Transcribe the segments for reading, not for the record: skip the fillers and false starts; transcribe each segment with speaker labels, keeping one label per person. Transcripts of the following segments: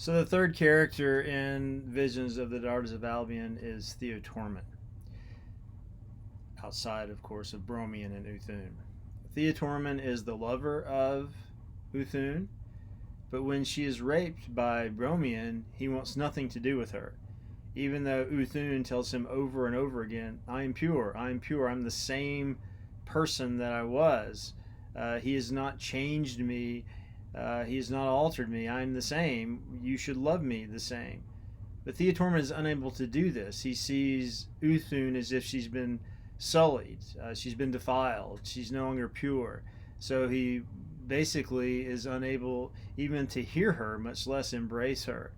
Speaker 1: So the third character in Visions of the Daughters of Albion is Theotormon, outside, of course, of Bromian and Uthun. Theotormon is the lover of Uthun, but when she is raped by Bromian, he wants nothing to do with her. Even though Uthun tells him over and over again, I am pure, I am pure, I'm the same person that I was. He has not changed me, he has not altered me, I am the same, you should love me the same. But Theotormon is unable to do this. He sees Uthun as if she's been sullied, she's been defiled, she's no longer pure. So he basically is unable even to hear her, much less embrace her.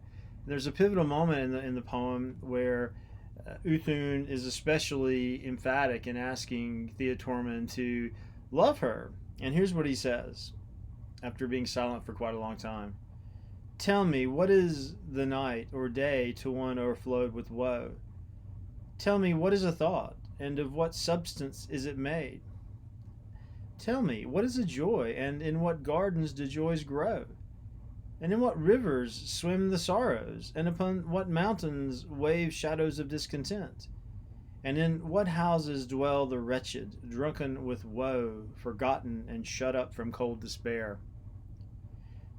Speaker 1: There's a pivotal moment in the poem where Uthun is especially emphatic in asking Theotormon to love her. And here's what he says after being silent for quite a long time. Tell me, what is the night or day to one o'erflowed with woe? Tell me, what is a thought, and of what substance is it made? Tell me, what is a joy, and in what gardens do joys grow? And in what rivers swim the sorrows, and upon what mountains wave shadows of discontent? And in what houses dwell the wretched, drunken with woe, forgotten and shut up from cold despair?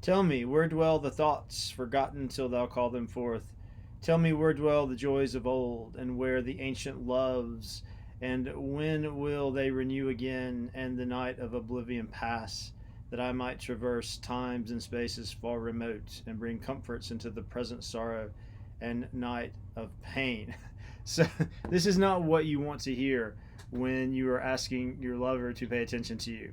Speaker 1: Tell me, where dwell the thoughts forgotten till thou call them forth? Tell me, where dwell the joys of old, and where the ancient loves, and when will they renew again, and the night of oblivion pass, that I might traverse times and spaces far remote, and bring comforts into the present sorrow and night of pain. So this is not what you want to hear when you are asking your lover to pay attention to you.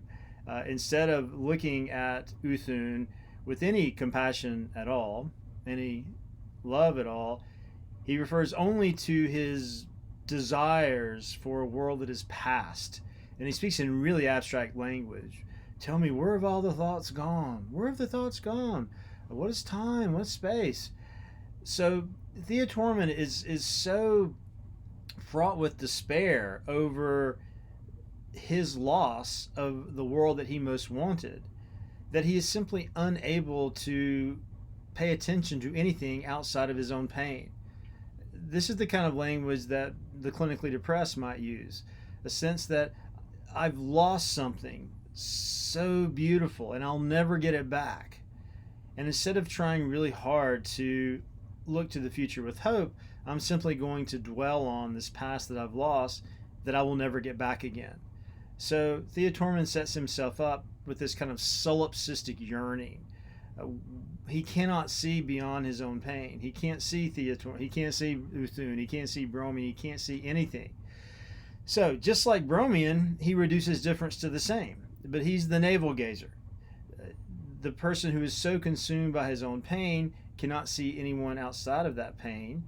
Speaker 1: Instead of looking at Uthun with any compassion at all, any love at all, he refers only to his desires for a world that is past. And he speaks in really abstract language. Tell me, where have all the thoughts gone? Where have the thoughts gone? What is time? What's space? So Theotormon is so fraught with despair over his loss of the world that he most wanted that he is simply unable to pay attention to anything outside of his own pain. This is the kind of language that the clinically depressed might use, a sense that I've lost something so beautiful and I'll never get it back. And instead of trying really hard to look to the future with hope, I'm simply going to dwell on this past that I've lost that I will never get back again. So Theotormon sets himself up with this kind of solipsistic yearning. He cannot see beyond his own pain. He can't see Theotormon. He can't see Uthun. He can't see Bromian. He can't see anything. So just like Bromian, he reduces difference to the same. But he's the navel gazer. The person who is so consumed by his own pain cannot see anyone outside of that pain.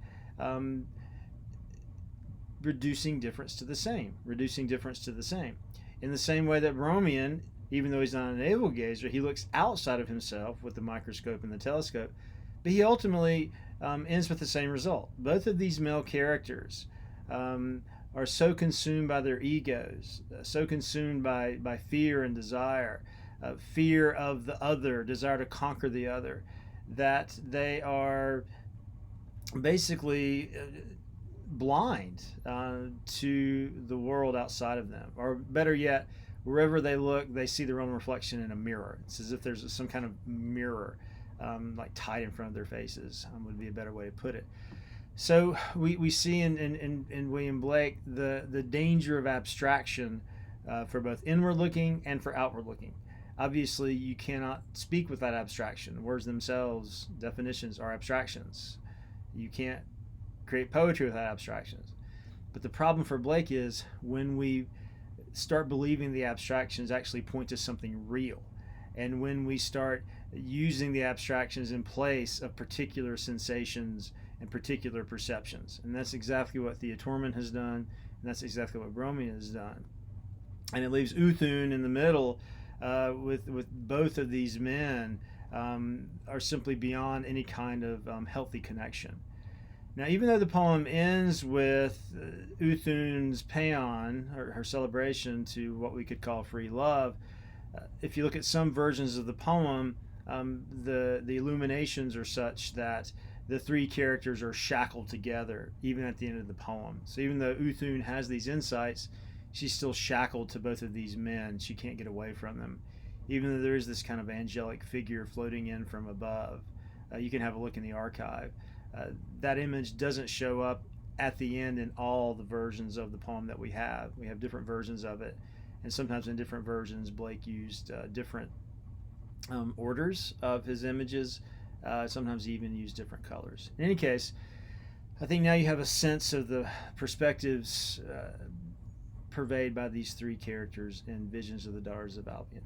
Speaker 1: Reducing difference to the same. Reducing difference to the same. In the same way that Bromian, even though he's not a navel gazer, he looks outside of himself with the microscope and the telescope, but he ultimately ends with the same result. Both of these male characters are so consumed by their egos, so consumed by fear and desire, fear of the other, desire to conquer the other, that they are basically blind to the world outside of them. Or better yet, wherever they look, they see their own reflection in a mirror. It's as if there's some kind of mirror like tied in front of their faces, would be a better way to put it. So we see in William Blake the danger of abstraction for both inward looking and for outward looking. Obviously, you cannot speak without abstraction. Words themselves, definitions, are abstractions. You can't create poetry without abstractions. But the problem for Blake is when we start believing the abstractions actually point to something real, and when we start using the abstractions in place of particular sensations and particular perceptions. And that's exactly what Theotormon has done, and that's exactly what Bromian has done. And it leaves Uthun in the middle with both of these men are simply beyond any kind of healthy connection. Now, even though the poem ends with Uthun's paean, her celebration to what we could call free love, if you look at some versions of the poem, The illuminations are such that the three characters are shackled together, even at the end of the poem. So even though Uthun has these insights, she's still shackled to both of these men. She can't get away from them, even though there is this kind of angelic figure floating in from above. You can have a look in the archive. That image doesn't show up at the end in all the versions of the poem that we have. We have different versions of it, and sometimes in different versions, Blake used different orders of his images. Sometimes he even used different colors. In any case, I think now you have a sense of the perspectives purveyed by these three characters in Visions of the Daughters of Albion.